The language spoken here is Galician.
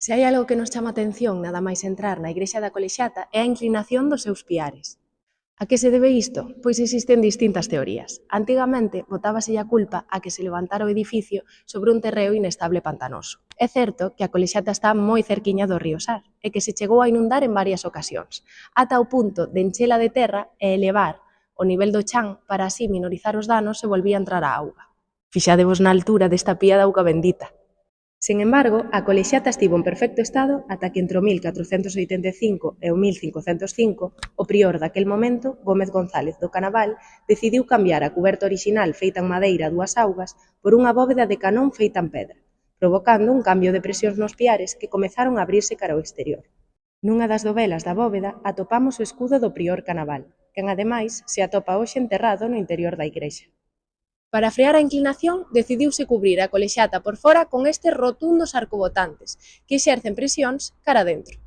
Se hai algo que nos chama a atención nada máis entrar na igrexa da Colexata é a inclinación dos seus piares. A que se debe isto? Pois existen distintas teorías. Antigamente botábase a culpa a que se levantara o edificio sobre un terreo inestable pantanoso. É certo que a Colexata está moi cerquiña do río Sar e que se chegou a inundar en varias ocasións, ata o punto de enchela de terra e elevar o nivel do chan para así minorizar os danos se volvía a entrar a auga. Fixadevos na altura desta pía da auga bendita. Sen embargo, a Colexata estivo en perfecto estado ata que entre o 1485 e o 1505 o prior daquel momento, Gómez González do Canaval, decidiu cambiar a cuberta orixinal feita en madeira a dúas augas por unha bóveda de canón feita en pedra, provocando un cambio de presións nos piares que comezaron a abrirse cara ao exterior. Nunha das dovelas da bóveda atopamos o escudo do prior Canaval, quen ademais se atopa hoxe enterrado no interior da igrexa. Para frear a inclinación, decidiuse cubrir a Colexata por fora con estes rotundos arcobotantes, que exercen presións cara adentro.